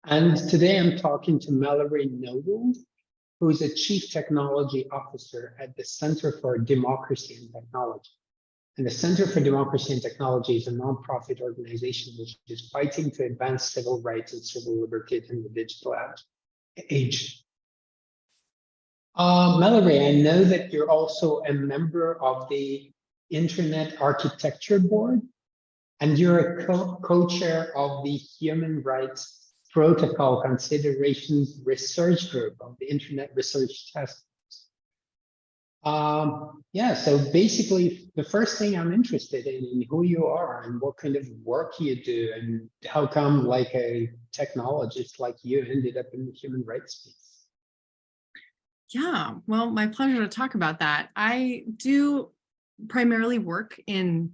And today I'm talking to Mallory Noble, who is a Chief Technology Officer at the Center for Democracy and Technology. And the Center for Democracy and Technology is a nonprofit organization which is fighting to advance civil rights and civil liberties in the digital age. Mallory, I know that you're also a member of the Internet Architecture Board, and you're a co-chair of the Human Rights Protocol Considerations Research Group of the Internet Research Task Force. So basically, the first thing I'm interested in who you are and what kind of work you do, and how come, like a technologist like you, ended up in the human rights space. Yeah, well, my pleasure to talk about that. I do primarily work in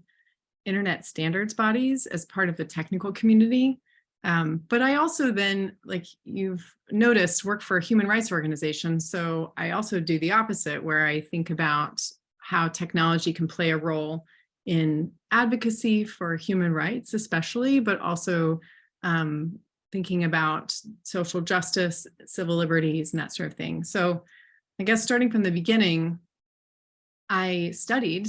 internet standards bodies as part of the technical community. But I also then, like you've noticed, work for human rights organizations. So I also do the opposite, where I think about how technology can play a role in advocacy for human rights, especially, but also thinking about social justice, civil liberties, and that sort of thing. So I guess starting from the beginning, I studied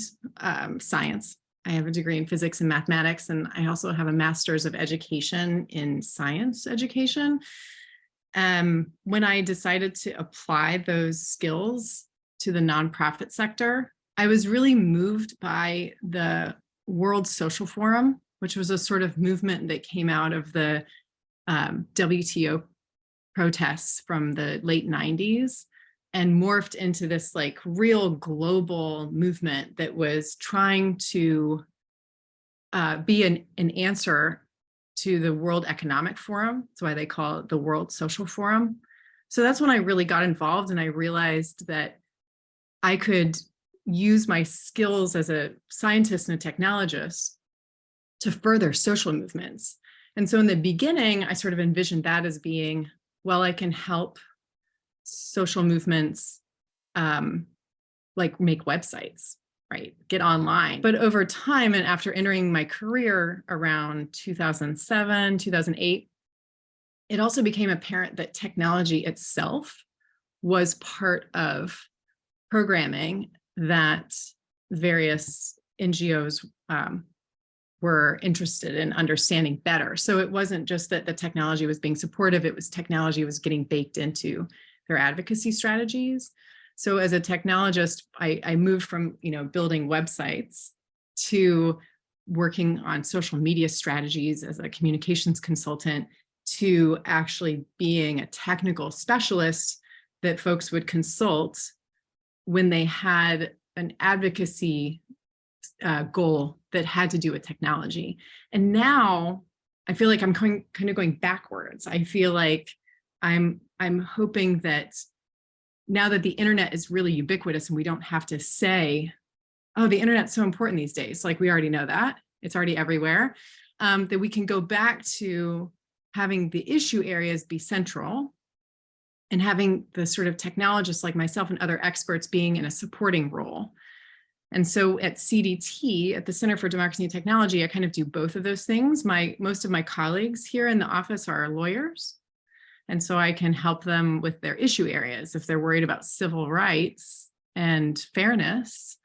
science. I have a degree in physics and mathematics, and I also have a master's of education in science education. When I decided to apply those skills to the nonprofit sector, I was really moved by the World Social Forum, which was a sort of movement that came out of the WTO protests from the late 90s and morphed into this like real global movement that was trying to be an answer to the World Economic Forum. That's why they call it the World Social Forum. So that's when I really got involved, and I realized that I could use my skills as a scientist and a technologist to further social movements. And so in the beginning, I sort of envisioned that as being, well, I can help social movements like make websites, right? Get online. But over time, and after entering my career around 2007, 2008, it also became apparent that technology itself was part of programming that various NGOs were interested in understanding better. So it wasn't just that the technology was being supportive, it was technology was getting baked into their advocacy strategies. So as a technologist, I moved from building websites to working on social media strategies as a communications consultant to actually being a technical specialist that folks would consult when they had an advocacy goal that had to do with technology. And now I feel like I'm kind of going backwards. I feel like I'm hoping that now that the internet is really ubiquitous and we don't have to say, oh, the internet's so important these days, like we already know that, it's already everywhere, that we can go back to having the issue areas be central and having the sort of technologists like myself and other experts being in a supporting role. And so at CDT, at the Center for Democracy and Technology, I kind of do both of those things. Most of my colleagues here in the office are lawyers. And so I can help them with their issue areas. If they're worried about civil rights and fairness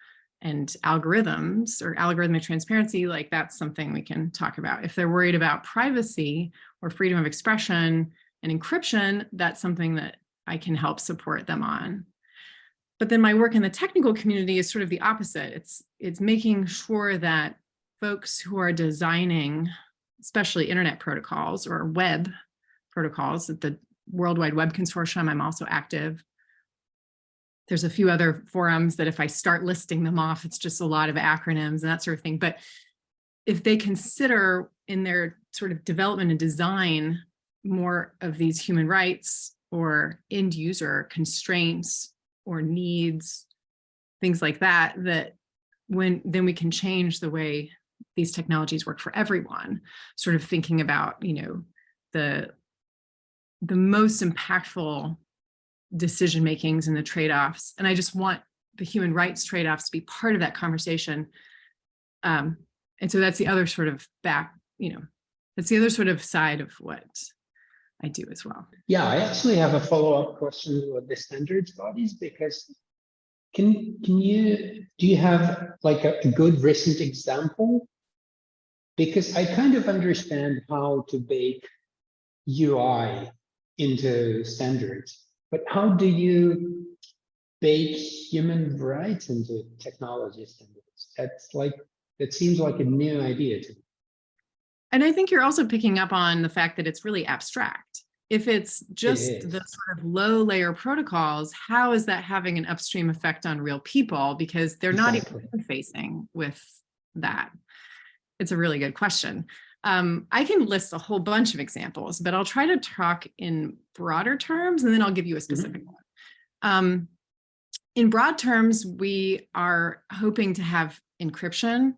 and algorithms or algorithmic transparency, like that's something we can talk about. If they're worried about privacy or freedom of expression and encryption, that's something that I can help support them on. But then my work in the technical community is sort of the opposite. It's making sure that folks who are designing, especially internet protocols or web protocols at the World Wide Web Consortium, I'm also active. There's a few other forums that if I start listing them off, it's just a lot of acronyms and that sort of thing. But if they consider in their sort of development and design more of these human rights or end user constraints or needs, things like that, then we can change the way these technologies work for everyone. Sort of thinking about, the most impactful decision makings and the trade-offs. And I just want the human rights trade-offs to be part of that conversation. And so that's the other sort of that's the other sort of side of what I do as well. Yeah, I actually have a follow-up question with the standards bodies, because do you have like a good recent example? Because I kind of understand how to bake UI into standards, but how do you bake human rights into technology standards? That seems like a new idea to me. And I think you're also picking up on the fact that it's really abstract. If it's just It the is. sort of low layer protocols, how is that having an upstream effect on real people? Because they're not even Exactly. interfacing with that. It's a really good question. I can list a whole bunch of examples, but I'll try to talk in broader terms, and then I'll give you a specific one. In broad terms, we are hoping to have encryption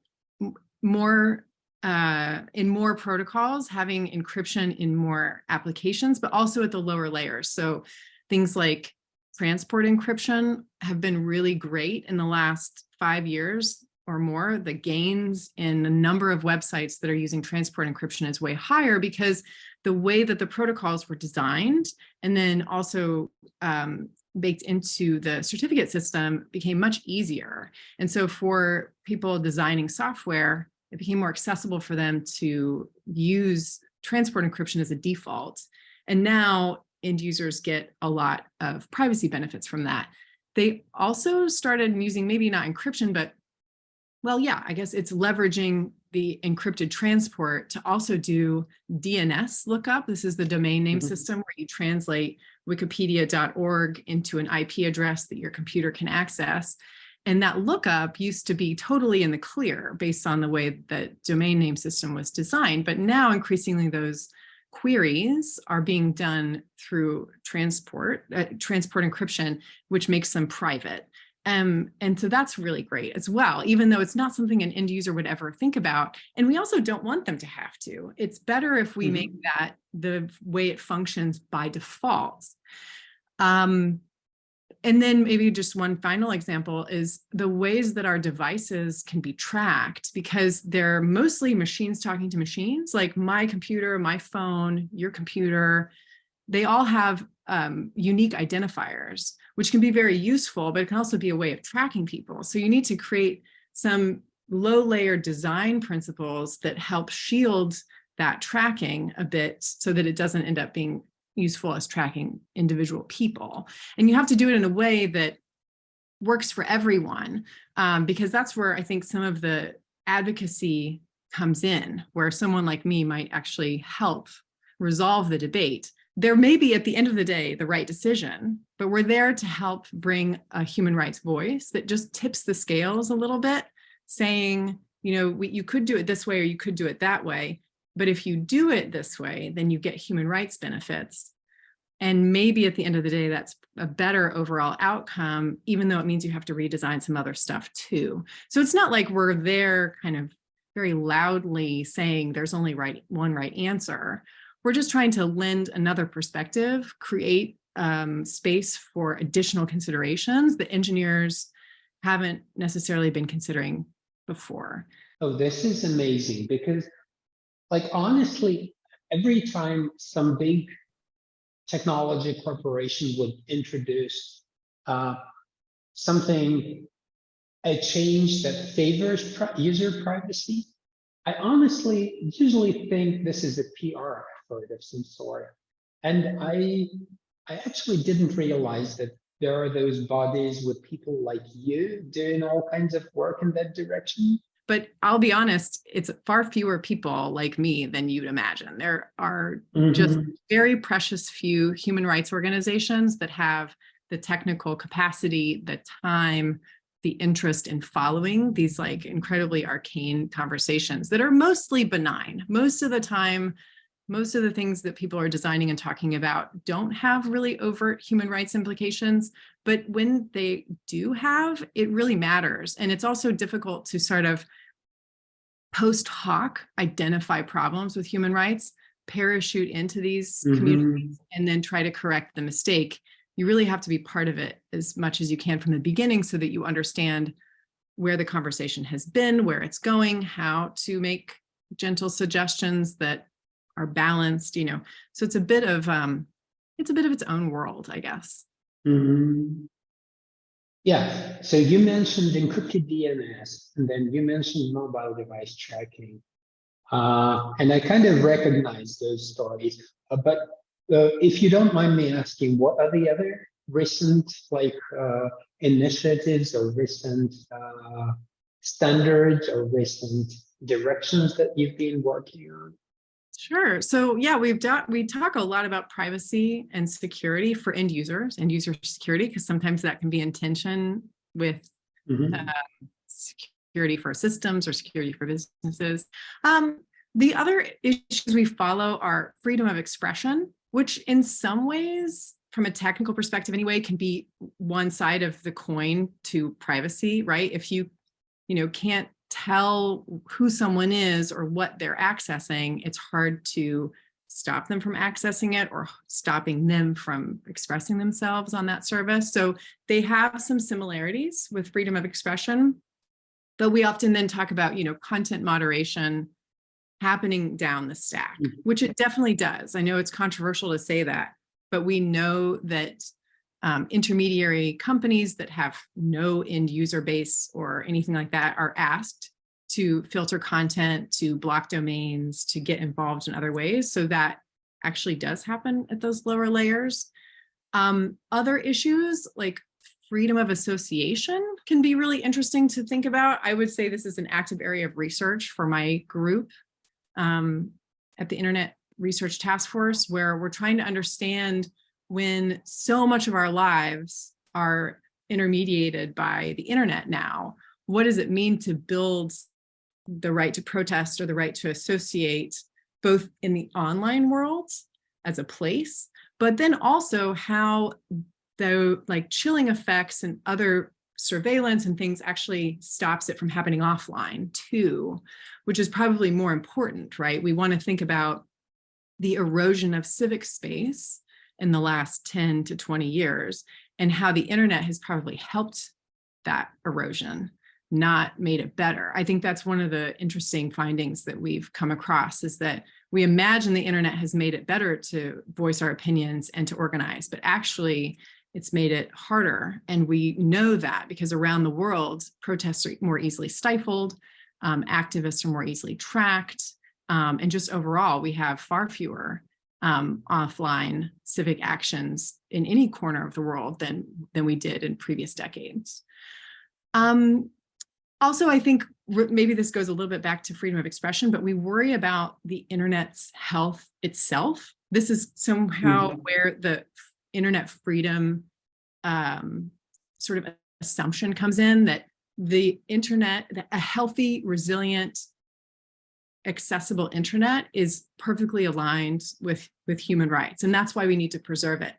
more in more protocols, having encryption in more applications, but also at the lower layers. So things like transport encryption have been really great in the last 5 years or more. The gains in the number of websites that are using transport encryption is way higher because the way that the protocols were designed and then also baked into the certificate system became much easier. And so for people designing software, it became more accessible for them to use transport encryption as a default. And now end users get a lot of privacy benefits from that. They also started using maybe not encryption, but well, yeah, I guess it's leveraging the encrypted transport to also do DNS lookup. This is the domain name system where you translate wikipedia.org into an IP address that your computer can access. And that lookup used to be totally in the clear based on the way that domain name system was designed. But now increasingly those queries are being done through transport encryption, which makes them private. And so that's really great as well, even though it's not something an end user would ever think about. And we also don't want them to have to. It's better if we make that the way it functions by default. And then maybe just one final example is the ways that our devices can be tracked, because they're mostly machines talking to machines, like my computer, my phone, your computer. They all have unique identifiers, which can be very useful, but it can also be a way of tracking people. So you need to create some low-layer design principles that help shield that tracking a bit so that it doesn't end up being useful as tracking individual people. And you have to do it in a way that works for everyone, because that's where I think some of the advocacy comes in, where someone like me might actually help resolve the debate. There may be at the end of the day the right decision, but we're there to help bring a human rights voice that just tips the scales a little bit, saying, you know, you could do it this way or you could do it that way. But if you do it this way, then you get human rights benefits. And maybe at the end of the day, that's a better overall outcome, even though it means you have to redesign some other stuff too. So it's not like we're there kind of very loudly saying there's only one right answer. We're just trying to lend another perspective, create space for additional considerations that engineers haven't necessarily been considering before. Oh, this is amazing, because like, honestly, every time some big technology corporation would introduce something, a change that favors user privacy, I honestly usually think this is a PR effort of some sort. And I actually didn't realize that there are those bodies with people like you doing all kinds of work in that direction. But I'll be honest, it's far fewer people like me than you'd imagine. There are just very precious few human rights organizations that have the technical capacity, the time, the interest in following these like incredibly arcane conversations that are mostly benign. Most of the time, most of the things that people are designing and talking about don't have really overt human rights implications, but when they do have, it really matters. And it's also difficult to sort of post hoc identify problems with human rights, parachute into these communities, and then try to correct the mistake. You really have to be part of it as much as you can from the beginning so that you understand where the conversation has been, where it's going, how to make gentle suggestions that are balanced, so it's a bit of its own world, I guess. Mhm. Yeah, so you mentioned encrypted DNS, and then you mentioned mobile device tracking. And I kind of recognize those stories, but if you don't mind me asking, what are the other recent initiatives or recent standards or recent directions that you've been working on? Sure. So yeah, we talk a lot about privacy and security for end users and user security, because sometimes that can be in tension with Mhm. security for systems or security for businesses. The other issues we follow are freedom of expression, which in some ways, from a technical perspective anyway, can be one side of the coin to privacy, right? If you can't tell who someone is or what they're accessing, it's hard to stop them from accessing it or stopping them from expressing themselves on that service. So they have some similarities with freedom of expression, but we often then talk about, content moderation happening down the stack, which it definitely does. I know it's controversial to say that, but we know that intermediary companies that have no end user base or anything like that are asked to filter content, to block domains, to get involved in other ways. So that actually does happen at those lower layers. Other issues like freedom of association can be really interesting to think about. I would say this is an active area of research for my group at the Internet Research Task Force, where we're trying to understand when so much of our lives are intermediated by the internet now, what does it mean to build the right to protest or the right to associate, both in the online world as a place, but then also how the chilling effects and other surveillance and things actually stops it from happening offline too, which is probably more important, right? We want to think about the erosion of civic space in the last 10 to 20 years and how the internet has probably helped that erosion, not made it better. I think that's one of the interesting findings that we've come across, is that we imagine the internet has made it better to voice our opinions and to organize, but actually it's made it harder. And we know that because around the world, protests are more easily stifled, activists are more easily tracked, and just overall, we have far fewer offline civic actions in any corner of the world than we did in previous decades. Also, I think maybe this goes a little bit back to freedom of expression, but we worry about the internet's health itself. This is somehow where the internet freedom sort of assumption comes in, that the internet, a healthy, resilient, accessible internet is perfectly aligned with human rights. And that's why we need to preserve it.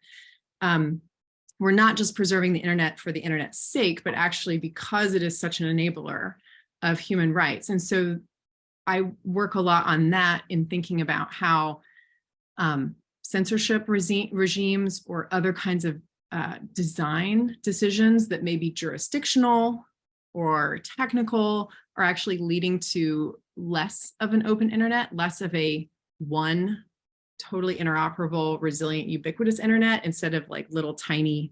We're not just preserving the internet for the internet's sake, but actually because it is such an enabler of human rights. And so I work a lot on that in thinking about how censorship regimes or other kinds of design decisions that may be jurisdictional or technical are actually leading to less of an open internet, less of a one totally interoperable, resilient, ubiquitous internet, instead of little tiny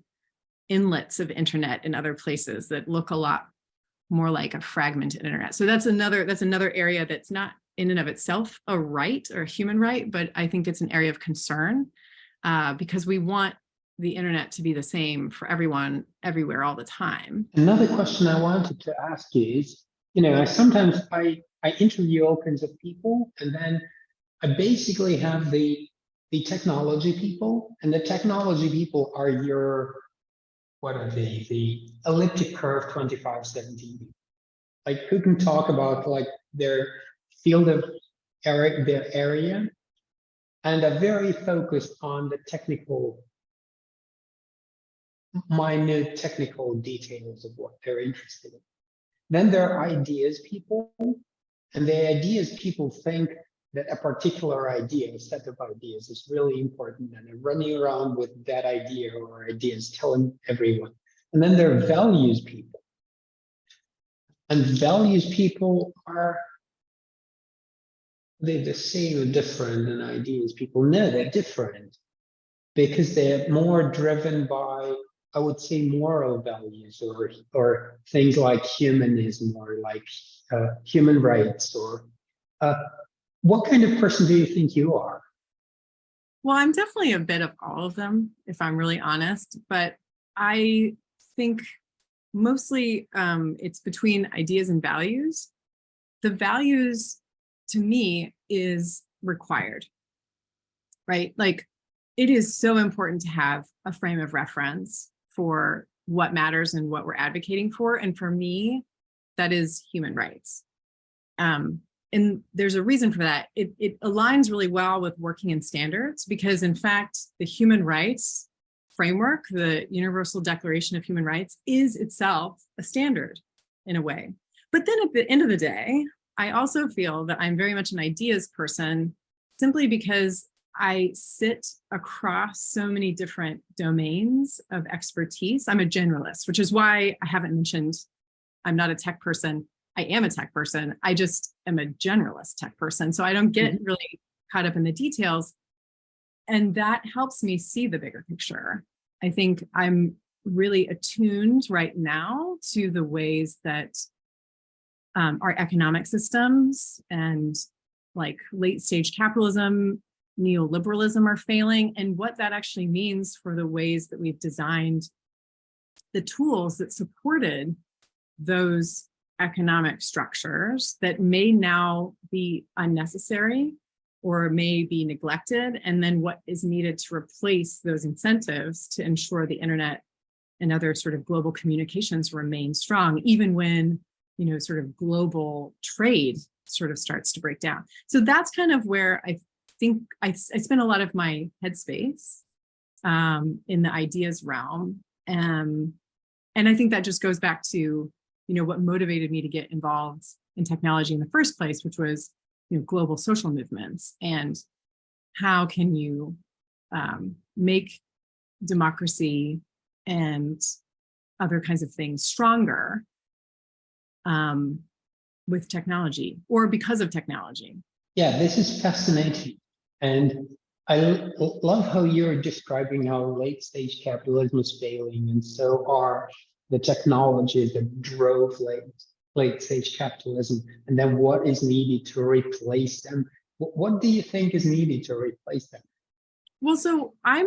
inlets of internet in other places that look a lot more like a fragmented internet. So that's another area that's not in and of itself a right or a human right, but I think it's an area of concern because we want the internet to be the same for everyone, everywhere, all the time. Another question I wanted to ask you is, I interview all kinds of people, and then I basically have the technology people, and the technology people are what are they? The elliptic curve 2517. Who can talk about their field of their area, and are very focused on the minute technical details of what they're interested in. Then there are ideas people, and the ideas people think that a particular idea, a set of ideas, is really important, and they're running around with that idea or ideas, telling everyone. And then there are values people. And values people are they're the same or different than ideas. People know they're different because they're more driven by, I would say, moral values or things like humanism or like human rights or uh, what kind of person do you think you are? Well, I'm definitely a bit of all of them, if I'm really honest, but I think mostly it's between ideas and values. The values to me is required, right? Like it is so important to have a frame of reference for what matters and what we're advocating for. And for me, that is human rights. And there's a reason for that. It aligns really well with working in standards because in fact, the human rights framework, the Universal Declaration of Human Rights is itself a standard in a way. But then at the end of the day, I also feel that I'm very much an ideas person simply because I sit across so many different domains of expertise. I'm a generalist, which is why I haven't mentioned I'm not a tech person. I am a tech person. I just am a generalist tech person. So I don't get really caught up in the details. And that helps me see the bigger picture. I think I'm really attuned right now to the ways that our economic systems and like late stage capitalism, neoliberalism are failing, and what that actually means for the ways that we've designed the tools that supported those economic structures that may now be unnecessary or may be neglected, and then what is needed to replace those incentives to ensure the internet and other sort of global communications remain strong, even when, you know, sort of global trade sort of starts to break down. So that's kind of where I think I spend a lot of my headspace in the ideas realm. And I think that just goes back to, you know, what motivated me to get involved in technology in the first place, which was, you know, global social movements and how can you make democracy and other kinds of things stronger with technology or because of technology. Yeah, this is fascinating. And love how you're describing how late stage capitalism is failing, and so are the technologies that drove late stage capitalism, and then what is needed to replace them. What do you think is needed to replace them? Well, so I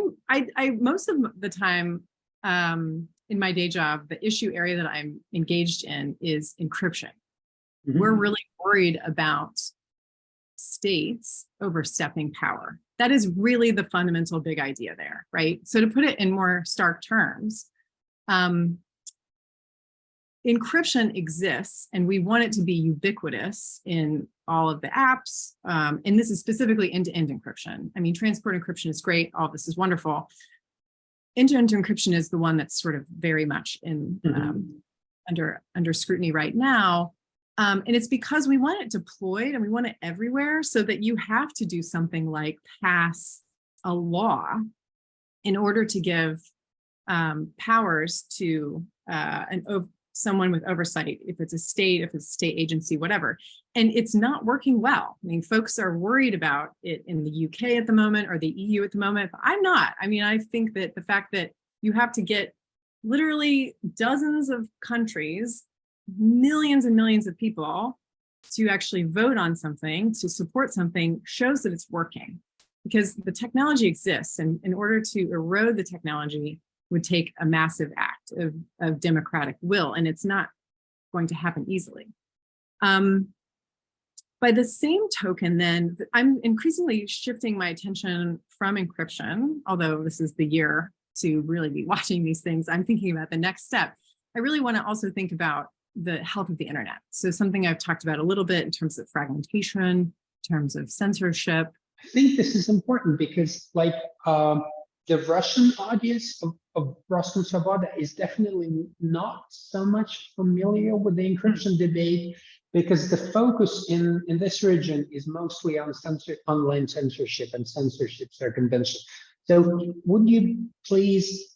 most of the time in my day job, the issue area that I'm engaged in is encryption. Mm-hmm. We're really worried about states overstepping power. That is really the fundamental big idea there, right? So to put it in more stark terms, encryption exists and we want it to be ubiquitous in all of the apps. And this is specifically end-to-end encryption. I mean, transport encryption is great. All this is wonderful. End-to-end encryption is the one that's sort of very much in under scrutiny right now. And it's because we want it deployed and we want it everywhere so that you have to do something like pass a law in order to give powers to someone with oversight, if it's a state, if it's a state agency, whatever. And it's not working well. I mean, folks are worried about it in the UK at the moment or the EU at the moment. But I'm not. I mean, I think that the fact that you have to get literally dozens of countries, millions and millions of people to actually vote on something, to support something, shows that it's working because the technology exists. And in order to erode the technology would take a massive act of democratic will, and it's not going to happen easily. By the same token, then, I'm increasingly shifting my attention from encryption, although this is the year to really be watching these things. I'm thinking about the next step. I really want to also think about the health of the internet. So something I've talked about a little bit in terms of fragmentation, in terms of censorship. I think this is important because like the Russian audience of Rostam Sabada is definitely not so much familiar with the encryption debate because the focus in this region is mostly on online censorship and censorship circumvention. So would you please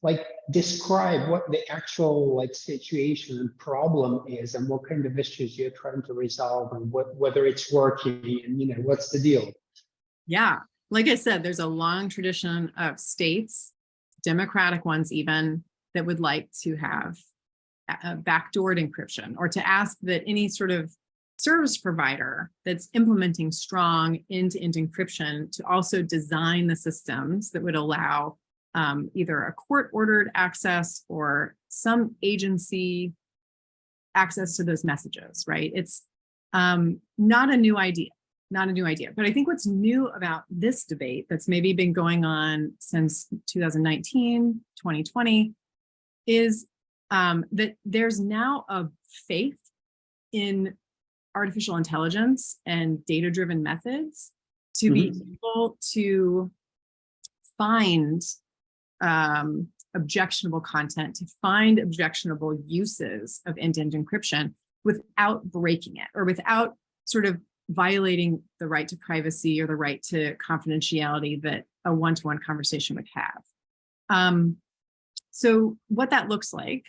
describe what the actual situation and problem is and what kind of issues you're trying to resolve and whether it's working and what's the deal? Yeah, like I said, there's a long tradition of states, democratic ones even, that would like to have a backdoored encryption, or to ask that any sort of service provider that's implementing strong end-to-end encryption to also design the systems that would allow either a court-ordered access or some agency access to those messages, right? It's not a new idea. Not a new idea. But I think what's new about this debate that's maybe been going on since 2019, 2020, is that there's now a faith in artificial intelligence and data-driven methods to be able to find objectionable content, to find objectionable uses of end-to-end encryption without breaking it, or without sort of violating the right to privacy or the right to confidentiality that a one-to-one conversation would have. So what that looks like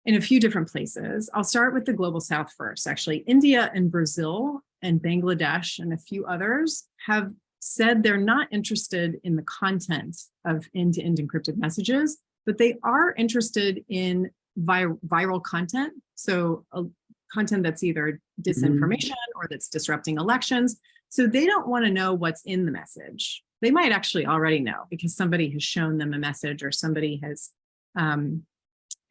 in a few different places. I'll start with the global south first. Actually, India and Brazil and Bangladesh and a few others have said they're not interested in the content of end-to-end encrypted messages, but they are interested in viral content. So content that's either disinformation or that's disrupting elections. So they don't want to know what's in the message. They might actually already know because somebody has shown them a message, or somebody has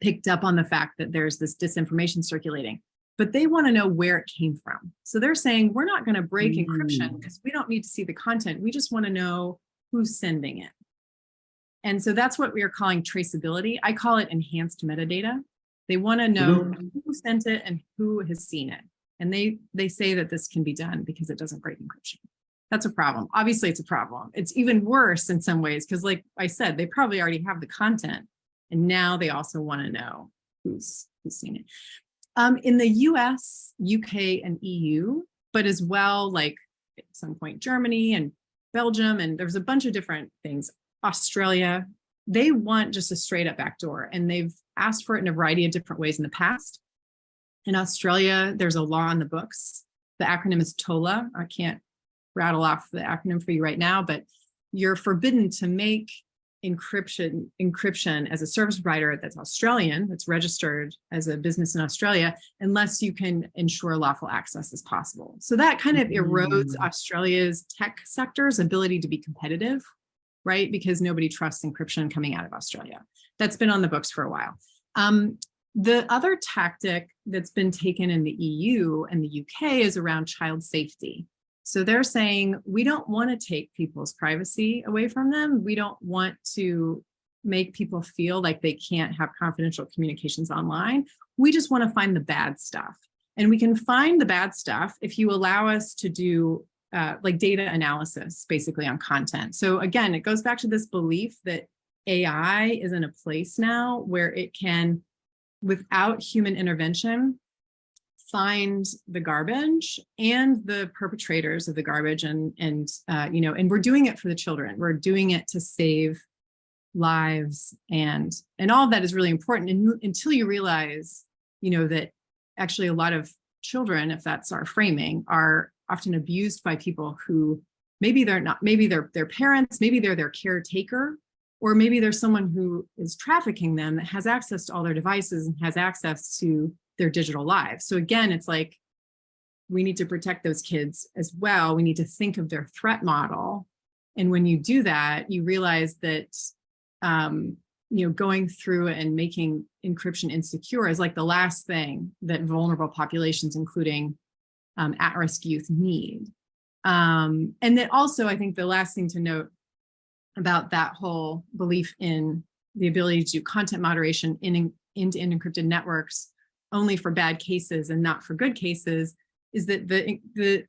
picked up on the fact that there's this disinformation circulating, but they want to know where it came from. So they're saying, we're not going to break encryption because we don't need to see the content. We just want to know who's sending it. And so that's what we are calling traceability. I call it enhanced metadata. They want to know who sent it and who has seen it. And they say that this can be done because it doesn't break encryption. That's a problem. Obviously, it's a problem. It's even worse in some ways because, like I said, they probably already have the content. And now they also want to know who's seen it. In the US, UK, and EU, but as well, like at some point, Germany and Belgium, and there's a bunch of different things. Australia, they want just a straight up backdoor, and they've asked for it in a variety of different ways in the past. In Australia, there's a law on the books. The acronym is TOLA. I can't rattle off the acronym for you right now, but you're forbidden to make encryption as a service provider that's Australian, that's registered as a business in Australia, unless you can ensure lawful access as possible. So that kind of erodes Australia's tech sector's ability to be competitive, right? Because nobody trusts encryption coming out of Australia. That's been on the books for a while. The other tactic that's been taken in the EU and the UK is around child safety. So they're saying, we don't want to take people's privacy away from them. We don't want to make people feel like they can't have confidential communications online. We just want to find the bad stuff. And we can find the bad stuff if you allow us to do like data analysis, basically on content. So again, it goes back to this belief that AI is in a place now where it can, without human intervention, find the garbage and the perpetrators of the garbage, and we're doing it for the children. We're doing it to save lives, and all of that is really important. And until you realize, that actually a lot of children, if that's our framing, are often abused by people who maybe they're not, maybe they're their parents, maybe they're their caretaker, or maybe there's someone who is trafficking them that has access to all their devices and has access to their digital lives. So again, it's like, we need to protect those kids as well. We need to think of their threat model. And when you do that, you realize that, going through and making encryption insecure is like the last thing that vulnerable populations, including at-risk youth, need. And then also, I think the last thing to note about that whole belief in the ability to do content moderation in end-to-end encrypted networks only for bad cases and not for good cases is that the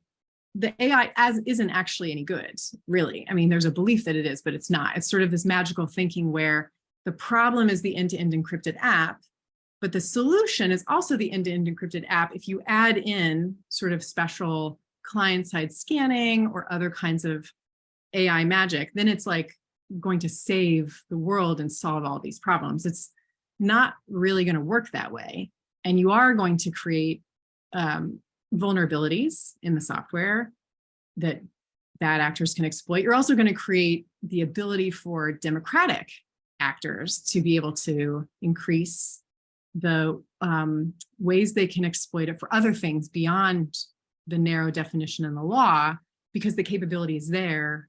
AI isn't actually any good, really. I mean, there's a belief that it is, but it's not. It's sort of this magical thinking where the problem is the end-to-end encrypted app, but the solution is also the end-to-end encrypted app if you add in sort of special client-side scanning or other kinds of AI magic. Then it's like going to save the world and solve all these problems. It's not really going to work that way. And you are going to create vulnerabilities in the software that bad actors can exploit. You're also going to create the ability for democratic actors to be able to increase the ways they can exploit it for other things beyond the narrow definition in the law, because the capability is there.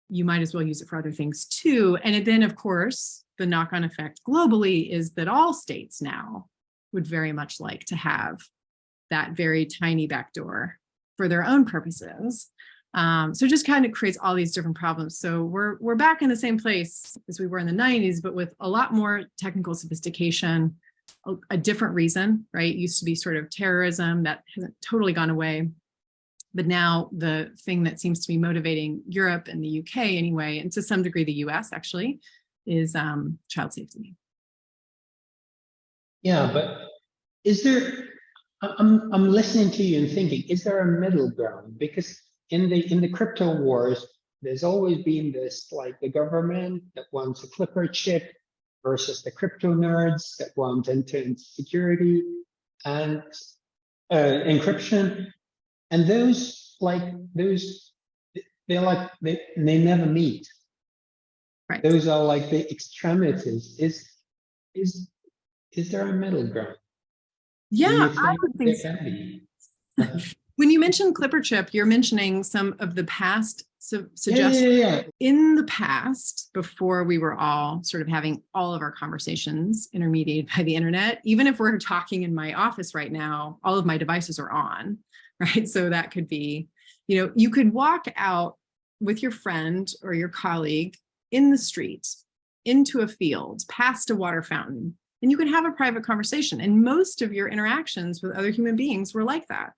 You might as well use it for other things too. And then, of course, the knock-on effect globally is that all states now would very much like to have that very tiny backdoor for their own purposes. So it just kind of creates all these different problems. So we're back in the same place as we were in the 90s, but with a lot more technical sophistication, a different reason, right? It used to be sort of terrorism that hasn't totally gone away. But now the thing that seems to be motivating Europe and the UK anyway, and to some degree the US actually, is child safety. Yeah, but is there, I'm listening to you and thinking, is there a middle ground? Because in the crypto wars, there's always been this, like the government that wants a Clipper chip versus the crypto nerds that want end-to-end security and encryption. And those they never meet. Right. Those are like the extremities. Is there a middle ground? Yeah, I would think so. When you mention Clipper chip, you're mentioning some of the past suggestions. Yeah. In the past, before we were all sort of having all of our conversations intermediated by the internet, even if we're talking in my office right now, all of my devices are on, right? So that could be, you could walk out with your friend or your colleague in the street, into a field, past a water fountain, and you could have a private conversation. And most of your interactions with other human beings were like that.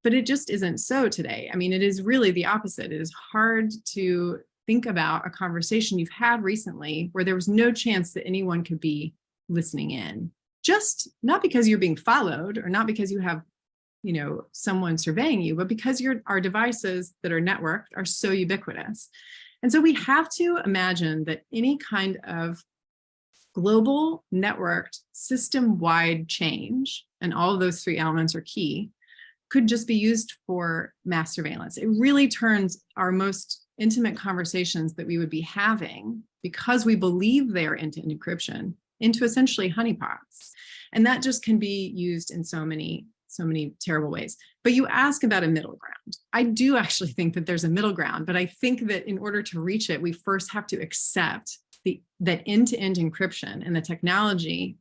But it just isn't so today. I mean, it is really the opposite. It is hard to think about a conversation you've had recently where there was no chance that anyone could be listening in. Just not because you're being followed or not because you have, someone surveying you, but because our devices that are networked are so ubiquitous. And so we have to imagine that any kind of global networked system-wide change, and all of those three elements are key, could just be used for mass surveillance. It really turns our most intimate conversations that we would be having, because we believe they're end-to-end encryption, into essentially honeypots. And that just can be used in so many terrible ways. But you ask about a middle ground. I do actually think that there's a middle ground, but I think that in order to reach it, we first have to accept that end-to-end encryption and the technology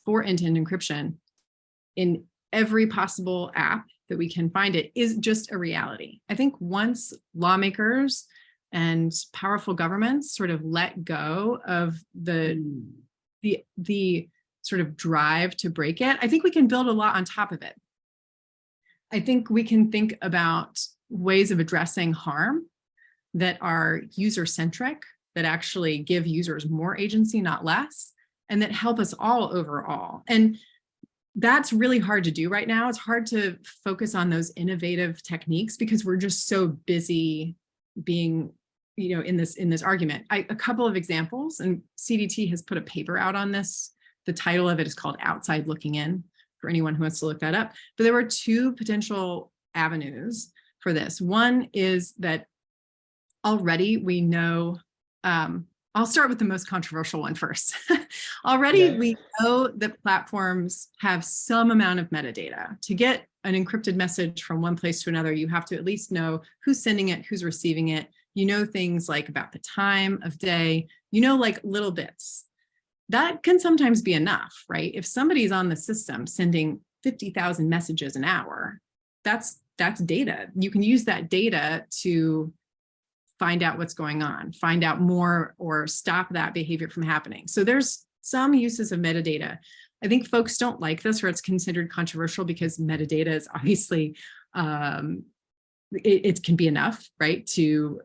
for end-to-end encryption in every possible app that we can find it is just a reality. I think once lawmakers and powerful governments sort of let go of the sort of drive to break it, I think we can build a lot on top of it. I think we can think about ways of addressing harm that are user-centric, that actually give users more agency, not less, and that help us all overall. And that's really hard to do right now. It's hard to focus on those innovative techniques because we're just so busy being, in this argument. A couple of examples, and CDT has put a paper out on this. The title of it is called Outside Looking In, for anyone who wants to look that up. But there were two potential avenues for this. One is that already we know, I'll start with the most controversial one first. Already, we know that platforms have some amount of metadata. To get an encrypted message from one place to another, you have to at least know who's sending it, who's receiving it. Things like about the time of day, like little bits. That can sometimes be enough, right? If somebody's on the system sending 50,000 messages an hour, that's data. You can use that data to find out what's going on, find out more, or stop that behavior from happening. So there's some uses of metadata. I think folks don't like this, or it's considered controversial because metadata is obviously, it can be enough, right? To,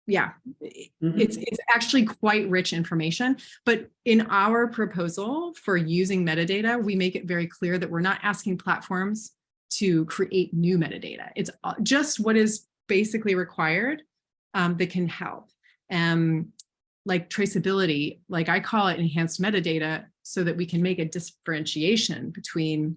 it's actually quite rich information. But in our proposal for using metadata, we make it very clear that we're not asking platforms to create new metadata. It's just what is basically required that can help. like traceability, like I call it enhanced metadata, so that we can make a differentiation between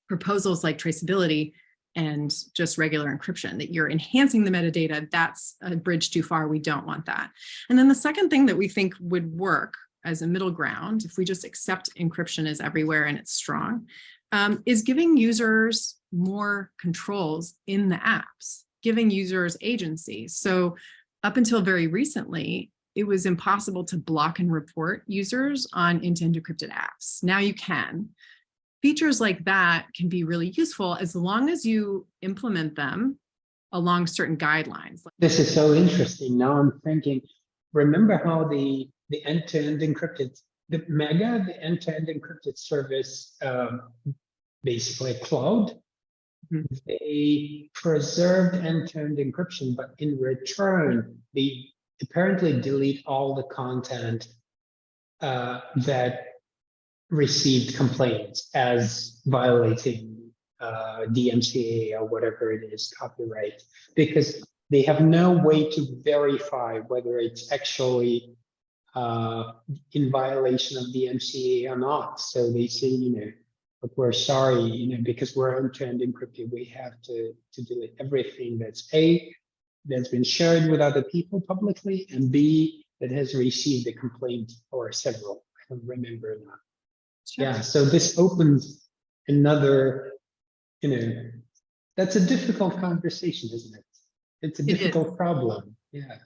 proposals like traceability and just regular encryption, that you're enhancing the metadata. That's a bridge too far. We don't want that. And then the second thing that we think would work as a middle ground, if we just accept encryption is everywhere and it's strong, is giving users more controls in the apps, giving users agency. So up until very recently, it was impossible to block and report users on end-to-end encrypted apps. Now you can. Features like that can be really useful as long as you implement them along certain guidelines. This is so interesting. Now I'm thinking, remember how the end-to-end encrypted, the end-to-end encrypted service, basically cloud, they preserved end-to-end encryption, but in return, they apparently delete all the content that received complaints as violating DMCA or whatever it is, copyright, because they have no way to verify whether it's actually in violation of DMCA or not. So they say, but we're sorry, because we're end-to-end encrypted, we have to delete everything that's A, that's been shared with other people publicly, and B, that has received a complaint or several. I don't remember now. Sure. Yeah, so this opens another, that's a difficult conversation, isn't it? It's a difficult problem. Yeah.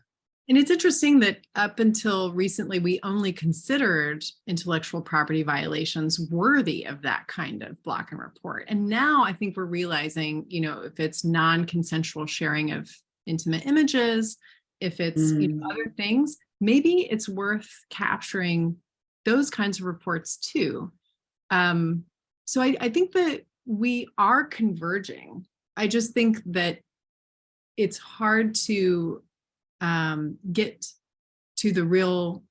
And it's interesting that up until recently, we only considered intellectual property violations worthy of that kind of block and report. And now I think we're realizing, if it's non-consensual sharing of intimate images, if it's other things, maybe it's worth capturing those kinds of reports too. So I think that we are converging. I just think that it's hard to get to the real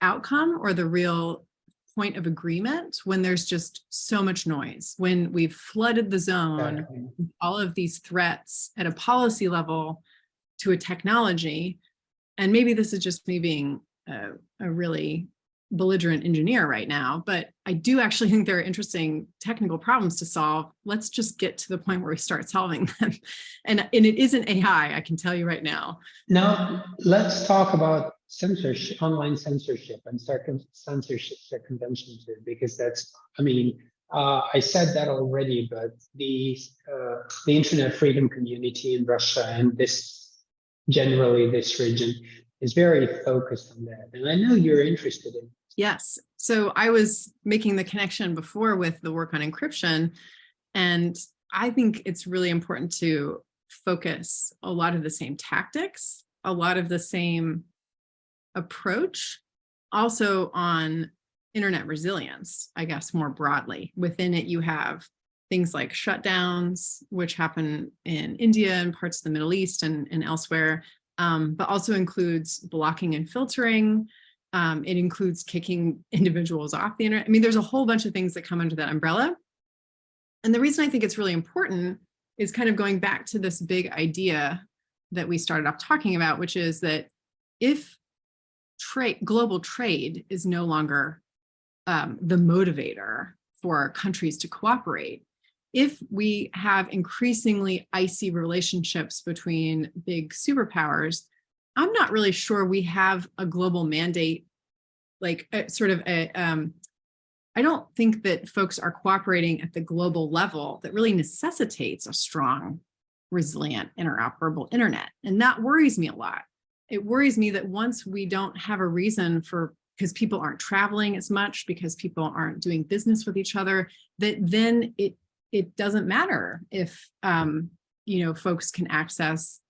outcome or the real point of agreement when there's just so much noise, when we've flooded the zone, all of these threats at a policy level to a technology. And maybe this is just me being a really belligerent engineer right now, but I do actually think there are interesting technical problems to solve. Let's just get to the point where we start solving them. And it isn't AI, I can tell you right now. Now, let's talk about censorship, online censorship and censorship circumvention too, because that's, I said that already, but the internet freedom community in Russia and generally this region is very focused on that. And I know you're interested in. Yes. So I was making the connection before with the work on encryption, and I think it's really important to focus a lot of the same tactics, a lot of the same approach, also on internet resilience, I guess, more broadly. Within it, you have things like shutdowns, which happen in India and parts of the Middle East and elsewhere, but also includes blocking and filtering. It includes kicking individuals off the internet. There's a whole bunch of things that come under that umbrella. And the reason I think it's really important is kind of going back to this big idea that we started off talking about, which is that if global trade is no longer the motivator for countries to cooperate, if we have increasingly icy relationships between big superpowers, I'm not really sure we have a global mandate, like I don't think that folks are cooperating at the global level that really necessitates a strong, resilient, interoperable internet. And that worries me a lot. It worries me that once we don't have a reason because people aren't traveling as much, because people aren't doing business with each other, that then it doesn't matter if folks can access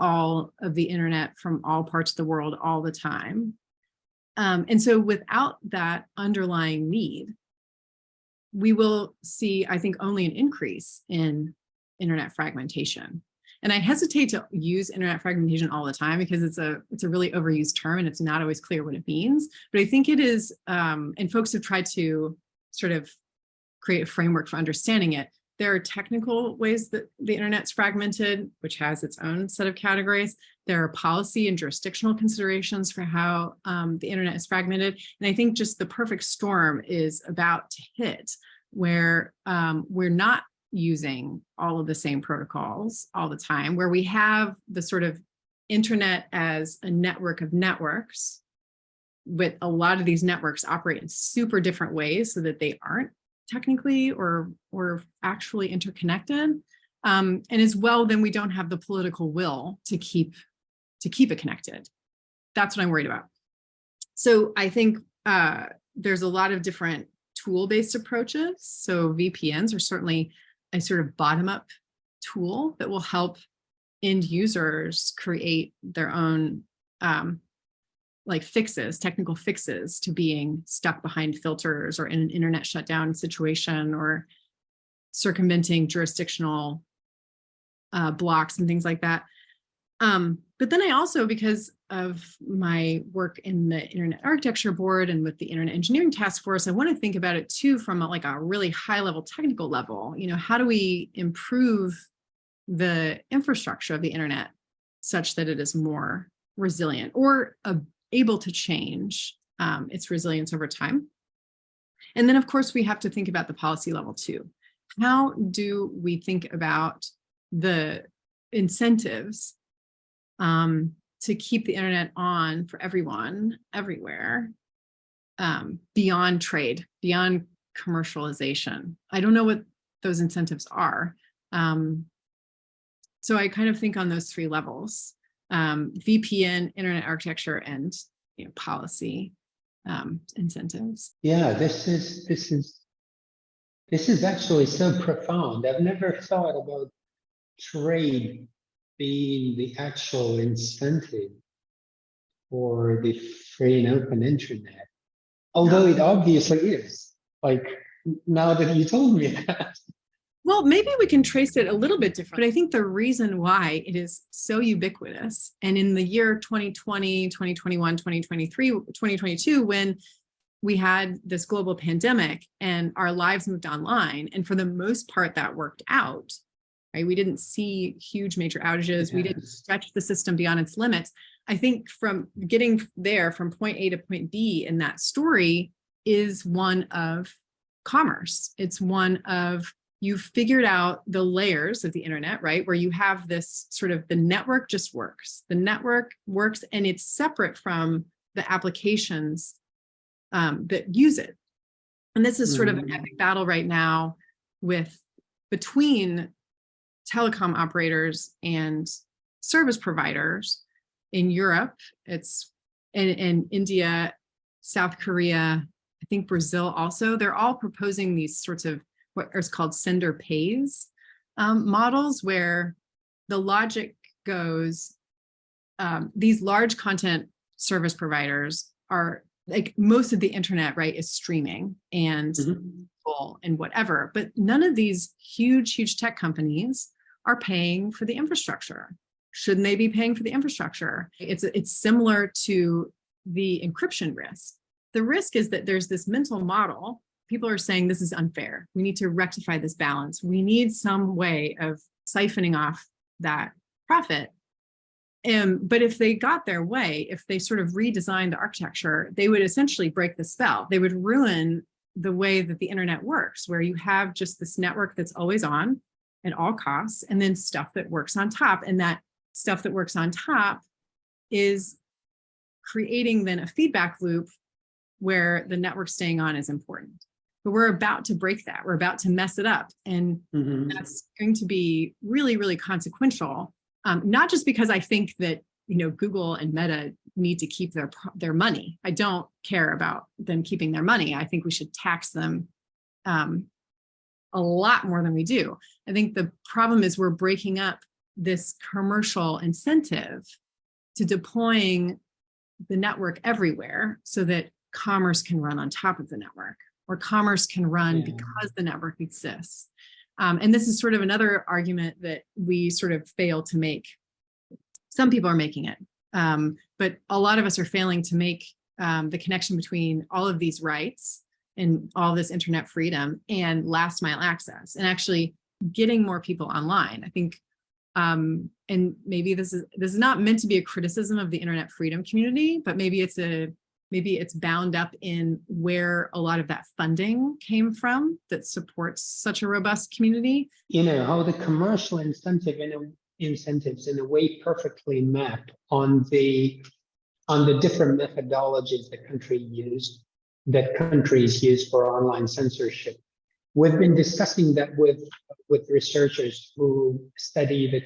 all of the internet from all parts of the world all the time. And so without that underlying need, we will see, I think, only an increase in internet fragmentation. And I hesitate to use internet fragmentation all the time because it's a really overused term and it's not always clear what it means. But I think it is, and folks have tried to sort of create a framework for understanding it. there are technical ways that the internet's fragmented, which has its own set of categories. There are policy and jurisdictional considerations for how the internet is fragmented. And I think just the perfect storm is about to hit, where we're not using all of the same protocols all the time, where we have the sort of internet as a network of networks, but a lot of these networks operate in super different ways so that they aren't technically or actually interconnected. And as well, then we don't have the political will to keep it connected. That's what I'm worried about. So I think there's a lot of different tool-based approaches. So VPNs are certainly a sort of bottom-up tool that will help end users create their own like fixes, technical fixes to being stuck behind filters or in an internet shutdown situation or circumventing jurisdictional blocks and things like that. But then I also, because of my work in the Internet Architecture Board and with the Internet Engineering Task Force, I want to think about it too from a really high level technical level. You know, how do we improve the infrastructure of the internet such that it is more resilient or able to change its resilience over time? And then, of course, we have to think about the policy level too. How do we think about the incentives to keep the internet on for everyone, everywhere, beyond trade, beyond commercialization? I don't know what those incentives are. So I kind of think on those three levels: VPN, internet architecture, and policy incentives. Yeah, this is actually so profound. I've never thought about trade being the actual incentive for the free and open internet, although it obviously is. Like, now that you told me that. Well, maybe we can trace it a little bit different, but I think the reason why it is so ubiquitous, and in the year 2020, 2021, 2023, 2022, when we had this global pandemic and our lives moved online, and for the most part that worked out, right? We didn't see huge major outages. Yes. We didn't stretch the system beyond its limits. I think from getting there from point A to point B in that story is one of commerce. It's one of, you've figured out the layers of the internet, right? Where you have this sort of, the network just works. The network works and it's separate from the applications that use it. And this is sort of an epic battle right now between telecom operators and service providers in Europe. It's in India, South Korea, I think Brazil also. They're all proposing these sorts of what is called sender pays models, where the logic goes, these large content service providers are like, most of the internet, right, is streaming and and whatever, but none of these huge tech companies are paying for the infrastructure. Shouldn't they be paying for the infrastructure? It's similar to the encryption risk. The risk is that there's this mental model. People are saying this is unfair. We need to rectify this balance. We need some way of siphoning off that profit. But if they got their way, if they sort of redesigned the architecture, they would essentially break the spell. They would ruin the way that the internet works, where you have just this network that's always on at all costs, and then stuff that works on top. And that stuff that works on top is creating then a feedback loop where the network staying on is important. But we're about to break that. We're about to mess it up. And that's going to be really consequential. Not just because I think that, Google and Meta need to keep their money. I don't care about them keeping their money. I think we should tax them a lot more than we do. I think the problem is we're breaking up this commercial incentive to deploying the network everywhere so that commerce can run on top of the network, or commerce can run because the network exists. And this is sort of another argument that we sort of fail to make. Some people are making it, but a lot of us are failing to make the connection between all of these rights and all this internet freedom and last mile access. And actually, getting more people online. I think, and maybe this is not meant to be a criticism of the internet freedom community, but maybe it's bound up in where a lot of that funding came from that supports such a robust community. How the commercial incentives in a way perfectly map on the different methodologies that countries use for online censorship. We've been discussing that with researchers who study the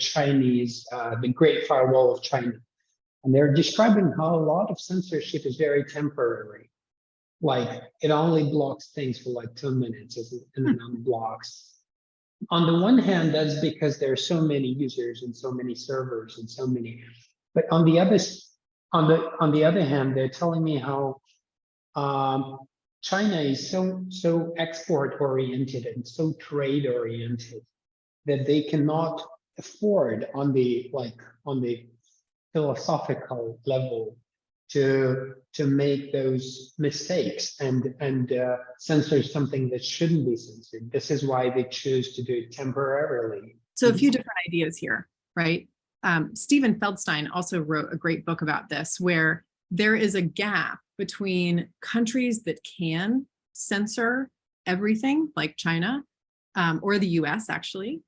Great Firewall of China. And they're describing how a lot of censorship is very temporary. Like it only blocks things for like 2 minutes and then unblocks. On the one hand, that's because there are so many users and so many servers and so many, but on the other hand, they're telling me how China is so export oriented and so trade oriented that they cannot afford on the philosophical level to make those mistakes and censor something that shouldn't be censored. This is why they choose to do it temporarily. So a few different ideas here, right? Steven Feldstein also wrote a great book about this, where there is a gap between countries that can censor everything, like China, or the US actually,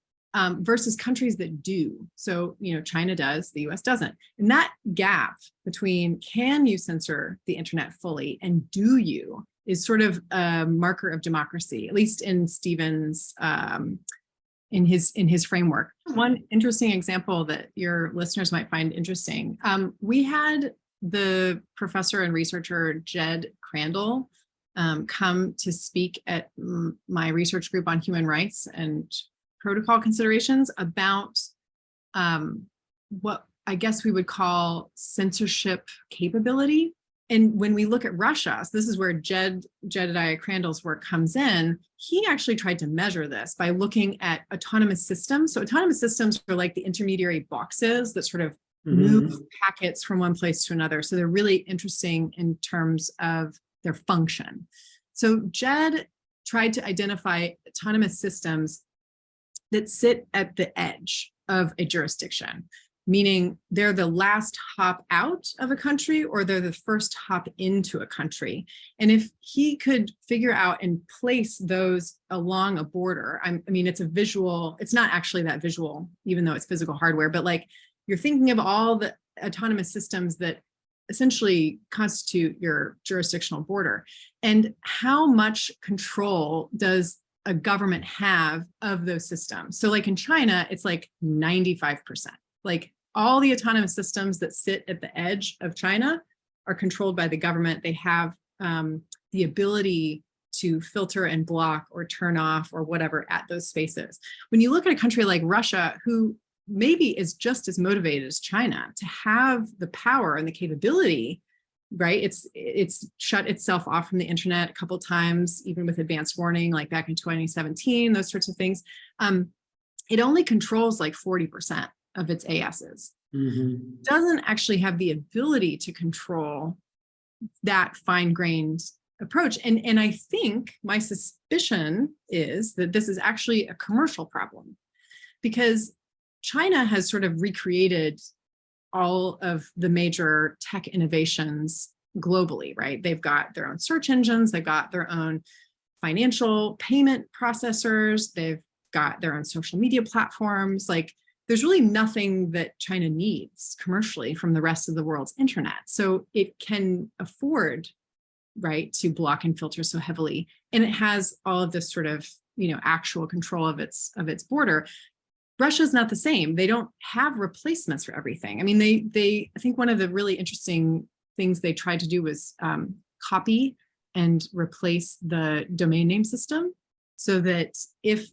versus countries that do. So, China does, the US doesn't. And that gap between can you censor the internet fully and do you is sort of a marker of democracy, at least in Steven's, in his framework. One interesting example that your listeners might find interesting, we had the professor and researcher Jed Crandall come to speak at my research group on human rights and protocol considerations about what I guess we would call censorship capability. And when we look at Russia, so this is where Jedediah Crandall's work comes in, he actually tried to measure this by looking at autonomous systems. So autonomous systems are like the intermediary boxes that sort of move packets from one place to another. So they're really interesting in terms of their function. So Jed tried to identify autonomous systems that sit at the edge of a jurisdiction, meaning they're the last hop out of a country or they're the first hop into a country. And if he could figure out and place those along a border, I mean, it's a visual, it's not actually that visual, even though it's physical hardware, but like you're thinking of all the autonomous systems that essentially constitute your jurisdictional border. And how much control does a government have of those systems? So like in China, it's like 95%. Like all the autonomous systems that sit at the edge of China are controlled by the government. They have the ability to filter and block or turn off or whatever at those spaces. When you look at a country like Russia, who maybe is just as motivated as China to have the power and the capability, right? It's shut itself off from the internet a couple of times, even with advanced warning, like back in 2017, those sorts of things. It only controls like 40% of its ASs. Doesn't actually have the ability to control that fine-grained approach. And I think my suspicion is that this is actually a commercial problem, because China has sort of recreated all of the major tech innovations globally, right? They've got their own search engines, they've got their own financial payment processors, they've got their own social media platforms. Like there's really nothing that China needs commercially from the rest of the world's internet. So it can afford, right, to block and filter so heavily. And it has all of this sort of, actual control of its border. Russia's not the same. They don't have replacements for everything. I mean, I think one of the really interesting things they tried to do was copy and replace the domain name system, so that if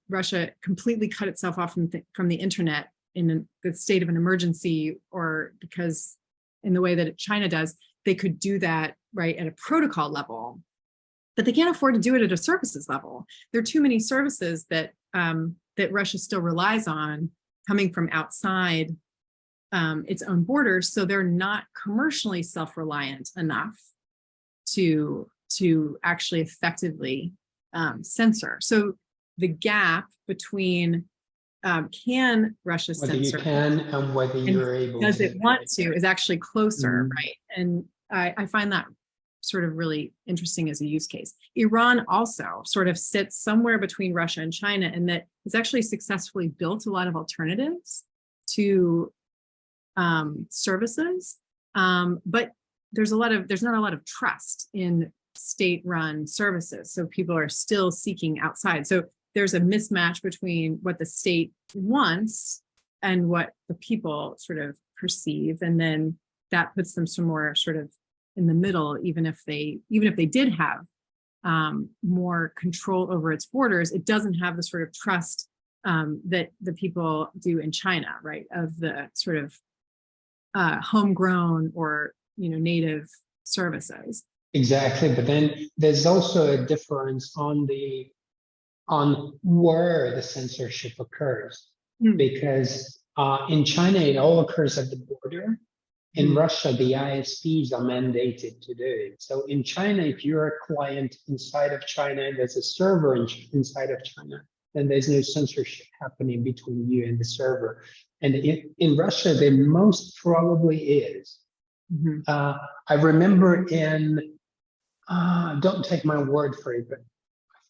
Russia completely cut itself off from the internet in the state of an emergency, or because in the way that China does, they could do that right at a protocol level, but they can't afford to do it at a services level. There are too many services that Russia still relies on coming from outside its own borders, so they're not commercially self-reliant enough to actually effectively censor. So the gap between can Russia Whether you censor can and whether and you're able does to. it want to is actually closer, Mhm. right? And I find that sort of really interesting as a use case. Iran also sort of sits somewhere between Russia and China, and that has actually successfully built a lot of alternatives to services. But there's not a lot of trust in state-run services. So people are still seeking outside. So there's a mismatch between what the state wants and what the people sort of perceive. And then that puts them somewhere sort of in the middle, even if they did have more control over its borders, it doesn't have the sort of trust that the people do in China, right? Of the sort of homegrown or native services. Exactly, but then there's also a difference on where the censorship occurs, because in China it all occurs at the border. In Russia, the ISPs are mandated to do it. So in China, if you're a client inside of China and there's a server inside of China, then there's no censorship happening between you and the server. And in Russia, there most probably is. I remember don't take my word for it, but I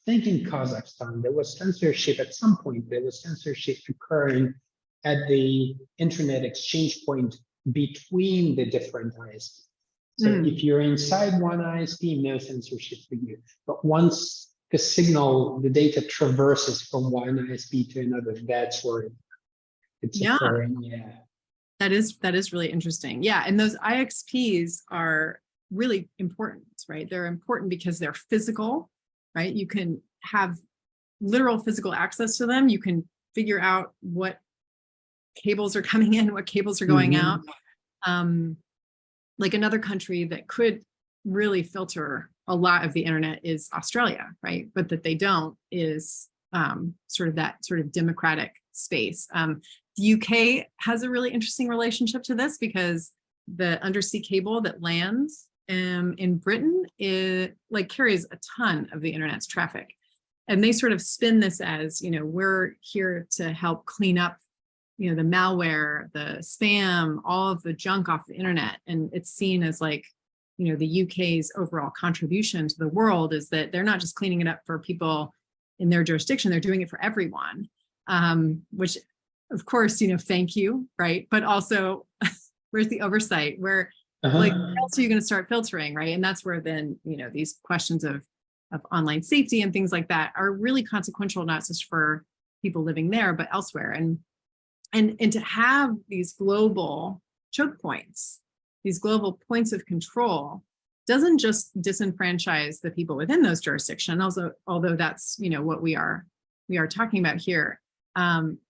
think in Kazakhstan, there was censorship at some point. There was censorship occurring at the internet exchange point between the different ISPs. So if you're inside one ISP, no censorship for you. But once the data traverses from one ISP to another, that's where it's occurring. Yeah. That is really interesting. Yeah. And those IXPs are really important, right? They're important because they're physical, right? You can have literal physical access to them. You can figure out what cables are coming in, what cables are going out. Like another country that could really filter a lot of the internet is Australia, right? But that they don't is sort of democratic space. The UK has a really interesting relationship to this because the undersea cable that lands in Britain carries a ton of the internet's traffic. And they sort of spin this as, we're here to help clean up, the malware, the spam, all of the junk off the internet. And it's seen as like, the UK's overall contribution to the world is that they're not just cleaning it up for people in their jurisdiction, they're doing it for everyone, which of course, thank you, right? But also, where's the oversight? Where like, where else are you going to start filtering, right? And that's where then, these questions of online safety and things like that are really consequential, not just for people living there, but elsewhere. And to have these global choke points, these global points of control, doesn't just disenfranchise the people within those jurisdictions. Although that's what we are talking about here.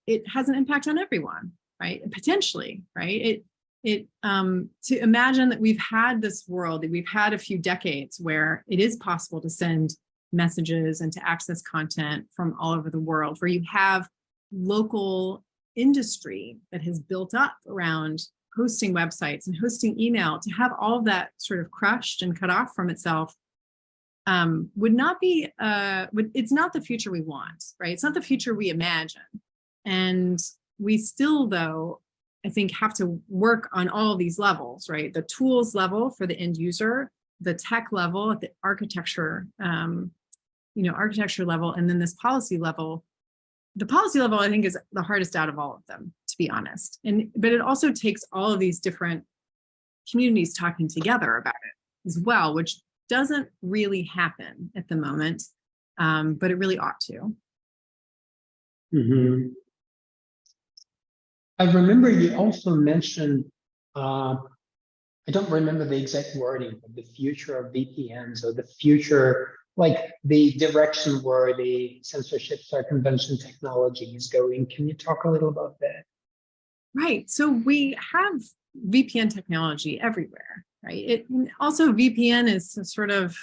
It has an impact on everyone, right? Potentially, right? To imagine that we've had this world, that we've had a few decades where it is possible to send messages and to access content from all over the world, where you have local industry that has built up around hosting websites and hosting email, to have all of that sort of crushed and cut off from itself would not be, it's not the future we want, right? It's not the future we imagine. And we still, though, I think, have to work on all of these levels, right? The tools level for the end user, the tech level at the architecture, architecture level, and then this policy level. The policy level, I think, is the hardest out of all of them, to be honest. But it also takes all of these different communities talking together about it as well, which doesn't really happen at the moment, but it really ought to. I remember you also mentioned, I don't remember the exact wording, but the future of VPNs, or the future, like the direction where the censorship circumvention technology is going. Can you talk a little about that? Right. So we have VPN technology everywhere, right? Also, VPN is a sort of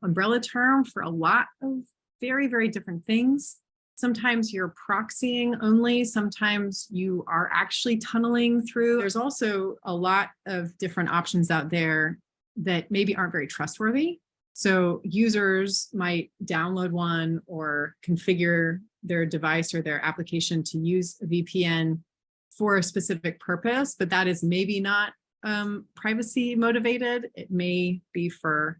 umbrella term for a lot of very, very different things. Sometimes you're proxying only. Sometimes you are actually tunneling through. There's also a lot of different options out there that maybe aren't very trustworthy. So users might download one or configure their device or their application to use a VPN for a specific purpose, but that is maybe not privacy motivated. It may be for,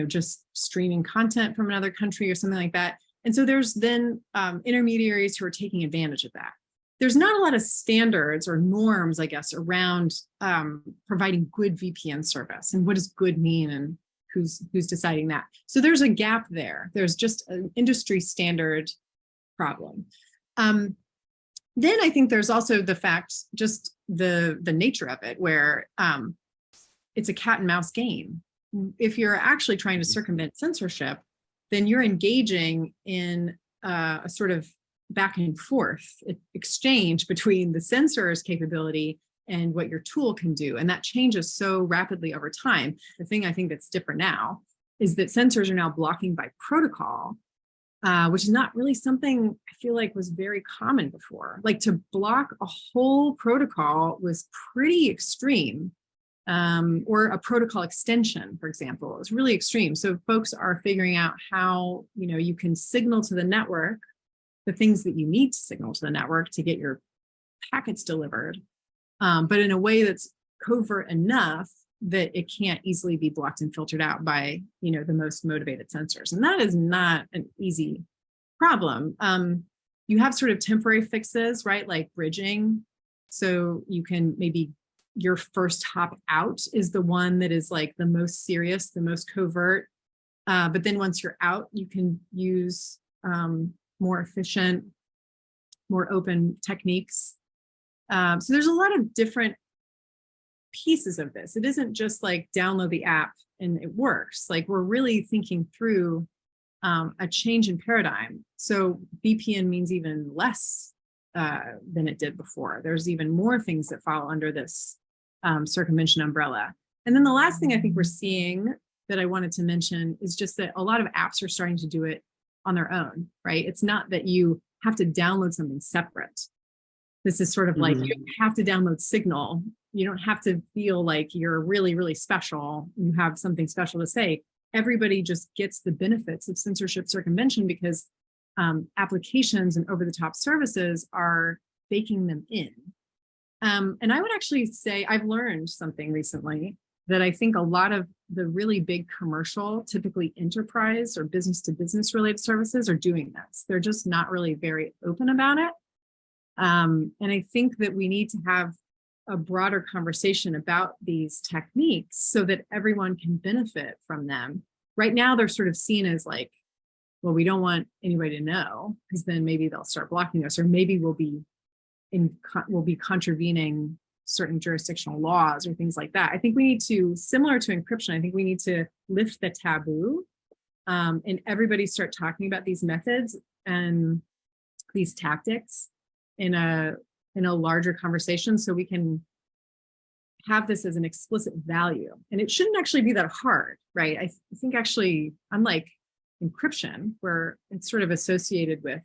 just streaming content from another country or something like that. And so there's then intermediaries who are taking advantage of that. There's not a lot of standards or norms, I guess, around providing good VPN service, and what does good mean, and who's deciding that. So there's a gap there. There's just an industry standard problem. Then I think there's also the fact, just the nature of it, where it's a cat and mouse game. If you're actually trying to circumvent censorship, then you're engaging in a sort of back and forth exchange between the censor's capability and what your tool can do. And that changes so rapidly over time. The thing I think that's different now is that censors are now blocking by protocol, which is not really something I feel like was very common before. Like, to block a whole protocol was pretty extreme, or a protocol extension, for example, is really extreme. So folks are figuring out how, you can signal to the network the things that you need to signal to the network to get your packets delivered, but in a way that's covert enough that it can't easily be blocked and filtered out by, the most motivated censors. And that is not an easy problem. You have sort of temporary fixes, right? Like bridging. So you can maybe, your first hop out is the one that is like the most serious, the most covert. But then once you're out, you can use more efficient, more open techniques. So there's a lot of different pieces of this. It isn't just like download the app and it works. Like, we're really thinking through a change in paradigm. So VPN means even less than it did before. There's even more things that fall under this circumvention umbrella. And then the last thing I think we're seeing that I wanted to mention is just that a lot of apps are starting to do it on their own, right? It's not that you have to download something separate. This is sort of like, you don't have to download Signal. You don't have to feel like you're really, really special. You have something special to say. Everybody just gets the benefits of censorship circumvention because applications and over-the-top services are baking them in. And I would actually say I've learned something recently that I think a lot of the really big commercial, typically enterprise or business to business related services, are doing this. They're just not really very open about it. And I think that we need to have a broader conversation about these techniques so that everyone can benefit from them. Right now, they're sort of seen as like, well, we don't want anybody to know, because then maybe they'll start blocking us, or maybe we'll be contravening certain jurisdictional laws or things like that. I think we need to, similar to encryption, I think we need to lift the taboo and everybody start talking about these methods and these tactics in a larger conversation, so we can have this as an explicit value. And it shouldn't actually be that hard, right? I think actually, unlike encryption, where it's sort of associated with,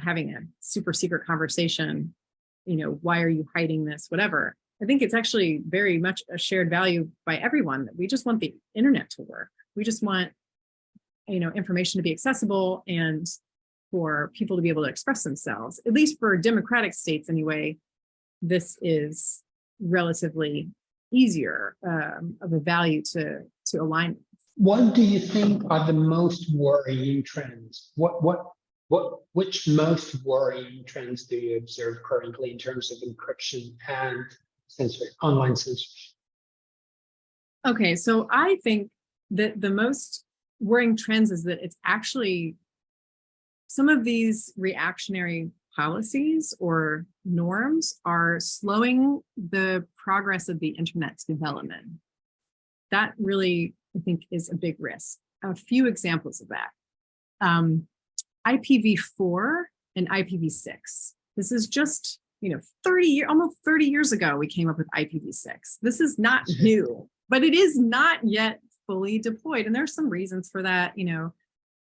having a super secret conversation, why are you hiding this, whatever. I think it's actually very much a shared value by everyone, that we just want the internet to work. We just want, information to be accessible and for people to be able to express themselves. At least for democratic states anyway, this is relatively easier of a value to align. What do you think are the most worrying trends? Which most worrying trends do you observe currently in terms of encryption and online censorship? Okay, so I think that the most worrying trends is that it's actually some of these reactionary policies or norms are slowing the progress of the internet's development. That really, I think, is a big risk. A few examples of that. IPv4 and IPv6. This is just, almost 30 years ago, we came up with IPv6. This is not new, but it is not yet fully deployed. And there's some reasons for that.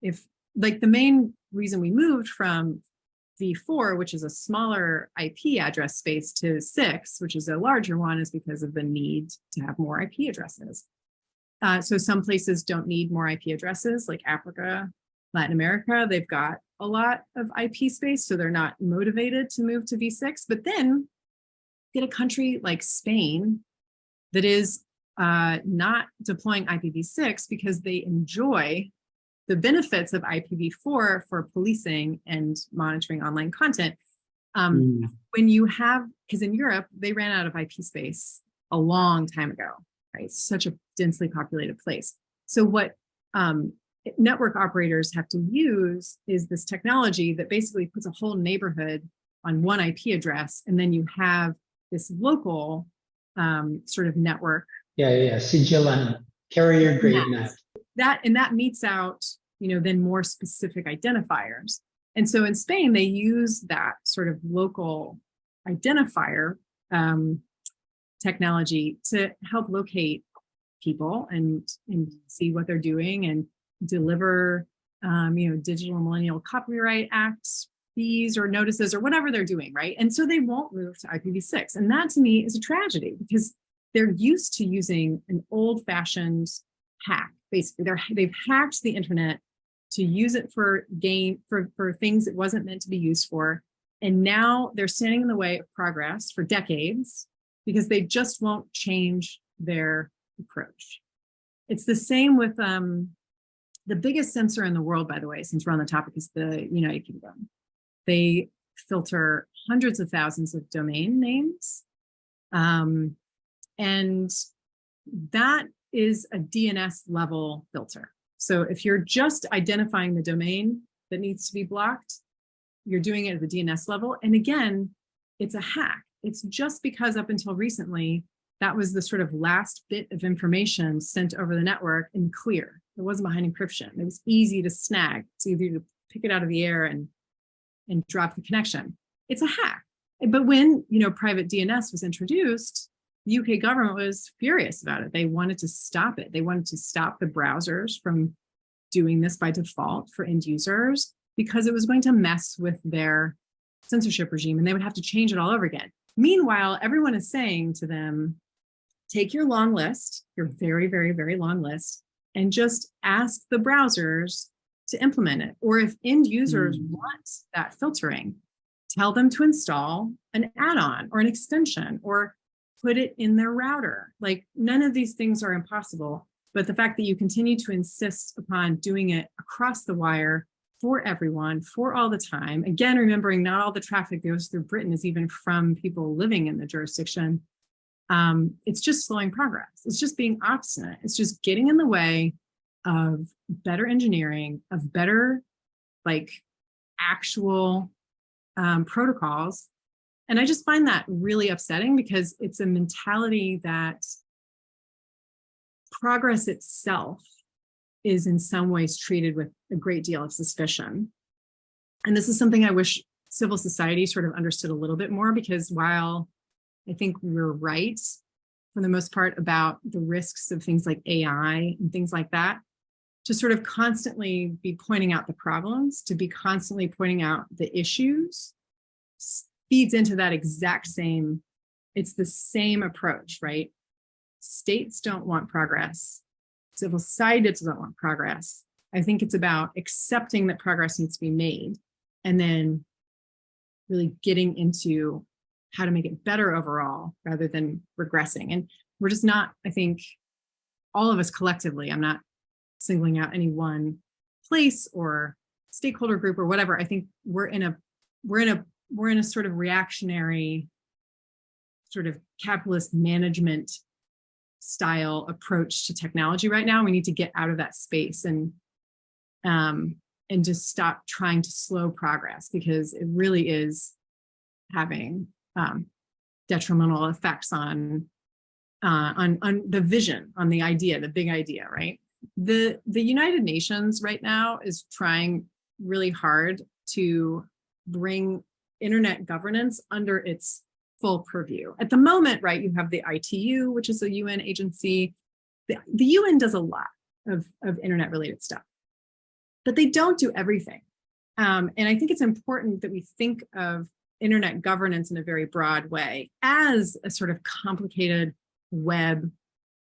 If like the main reason we moved from v4, which is a smaller IP address space, to 6, which is a larger one, is because of the need to have more IP addresses. So some places don't need more IP addresses, like Africa Latin America, they've got a lot of IP space, so they're not motivated to move to V6. But then get a country like Spain that is not deploying IPv6 because they enjoy the benefits of IPv4 for policing and monitoring online content. When you have, because in Europe, they ran out of IP space a long time ago, right? It's such a densely populated place. So what network operators have to use is this technology that basically puts a whole neighborhood on one IP address, and then you have this local sort of network. CGLN, carrier grade net. That meets out, then more specific identifiers. And so in Spain, they use that sort of local identifier technology to help locate people and see what they're doing and deliver, Digital Millennial Copyright Act fees or notices or whatever they're doing, right? And so they won't move to IPv6. And that to me is a tragedy because they're used to using an old-fashioned hack. Basically, they've hacked the internet to use it for things it wasn't meant to be used for. And now they're standing in the way of progress for decades because they just won't change their approach. It's the same with the biggest censor in the world, by the way, since we're on the topic, is the United Kingdom. They filter hundreds of thousands of domain names. And that is a DNS level filter. So if you're just identifying the domain that needs to be blocked, you're doing it at the DNS level. And again, it's a hack. It's just because up until recently, that was the sort of last bit of information sent over the network and clear. It wasn't behind encryption. It was easy to snag. It's easy to pick it out of the air and drop the connection. It's a hack. But when, private DNS was introduced, the UK government was furious about it. They wanted to stop it. They wanted to stop the browsers from doing this by default for end users because it was going to mess with their censorship regime and they would have to change it all over again. Meanwhile, everyone is saying to them, take your long list, your very, very, very long list, and just ask the browsers to implement it. Or if end users want that filtering, tell them to install an add-on or an extension or put it in their router. Like, none of these things are impossible, but the fact that you continue to insist upon doing it across the wire for everyone, for all the time, again, remembering not all the traffic that goes through Britain is even from people living in the jurisdiction, it's just slowing progress. It's just being obstinate. It's just getting in the way of better engineering, of better, actual protocols. And I just find that really upsetting because it's a mentality that progress itself is in some ways treated with a great deal of suspicion. And this is something I wish civil society sort of understood a little bit more, because while I think we're right for the most part about the risks of things like AI and things like that, to sort of constantly be pointing out the problems, to be constantly pointing out the issues, feeds into that exact same, it's the same approach, right? States don't want progress. Civil society doesn't want progress. I think it's about accepting that progress needs to be made and then really getting into how to make it better overall rather than regressing. And we're just not, I think, all of us collectively, I'm not singling out any one place or stakeholder group or whatever. I think we're in a sort of reactionary, sort of capitalist management style approach to technology right now. We need to get out of that space and just stop trying to slow progress, because it really is having detrimental effects on the vision, on the idea, the big idea, right? The United Nations right now is trying really hard to bring internet governance under its full purview. At the moment, right, you have the ITU, which is a UN agency. The UN does a lot of internet related stuff, but they don't do everything. And I think it's important that we think of internet governance in a very broad way as a sort of complicated web,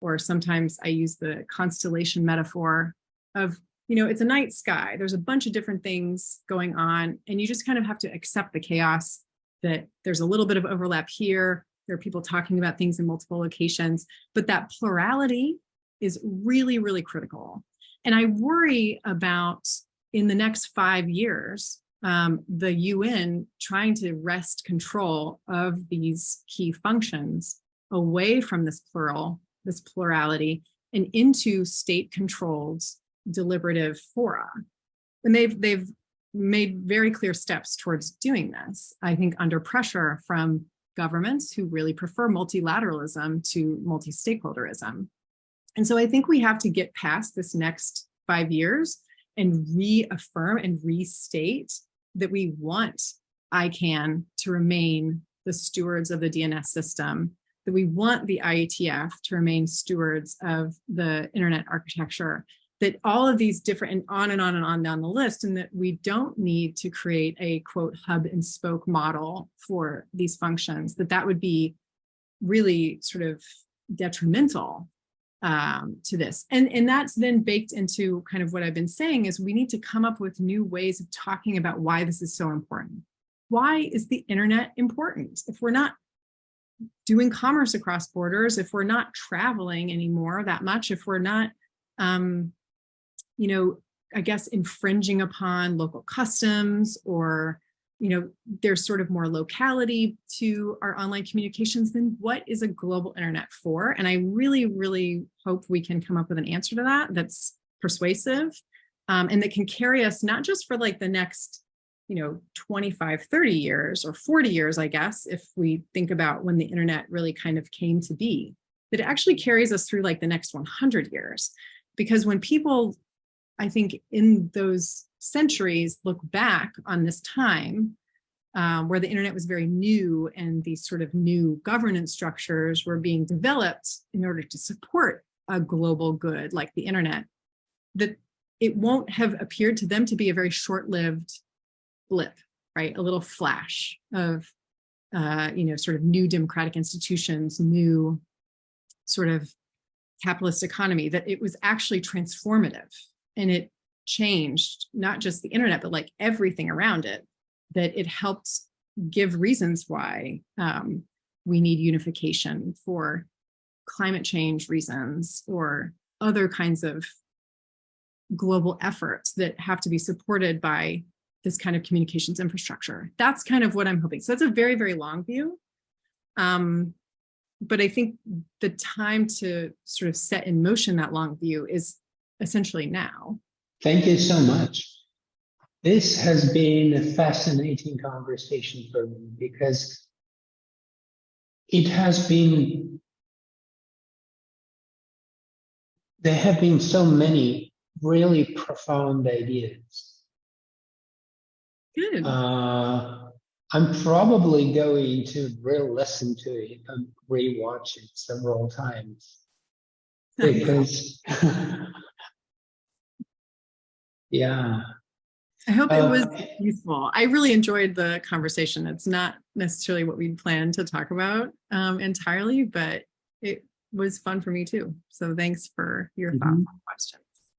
or sometimes I use the constellation metaphor of it's a night sky. There's a bunch of different things going on, and you just kind of have to accept the chaos that there's a little bit of overlap here. There are people talking about things in multiple locations, but that plurality is really, really critical. And I worry about in the next 5 years, the UN trying to wrest control of these key functions away from this plurality, and into state-controlled deliberative fora. And they've made very clear steps towards doing this, I think, under pressure from governments who really prefer multilateralism to multi-stakeholderism. And so I think we have to get past this next 5 years and reaffirm and restate that we want ICANN to remain the stewards of the DNS system, that we want the IETF to remain stewards of the internet architecture, that all of these different, and on and on and on down the list, and that we don't need to create a quote hub and spoke model for these functions, that would be really sort of detrimental to this. And that's then baked into kind of what I've been saying is we need to come up with new ways of talking about why this is so important. Why is the internet important? If we're not doing commerce across borders, if we're not traveling anymore that much, if we're not, I guess, infringing upon local customs, or, there's sort of more locality to our online communications, then what is a global internet for? And I really, really hope we can come up with an answer to that that's persuasive, and that can carry us not just for like the next 25, 30 years or 40 years, I guess, if we think about when the internet really kind of came to be, that it actually carries us through like the next 100 years. Because when people, I think, in those centuries look back on this time where the internet was very new and these sort of new governance structures were being developed in order to support a global good like the internet, that it won't have appeared to them to be a very short-lived blip, right? A little flash of, sort of new democratic institutions, new sort of capitalist economy, that it was actually transformative, and it changed not just the internet, but like everything around it, that it helped give reasons why we need unification for climate change reasons or other kinds of global efforts that have to be supported by this kind of communications infrastructure. That's kind of what I'm hoping. So that's a very, very long view. But I think the time to sort of set in motion that long view is essentially now. Thank you so much. This has been a fascinating conversation for me because it has been, there have been so many really profound ideas. Good. I'm probably going to re-listen to it and re-watch it several times because, yeah. I hope it was useful. I really enjoyed the conversation. It's not necessarily what we planned to talk about entirely, but it was fun for me too. So thanks for your thoughtful questions.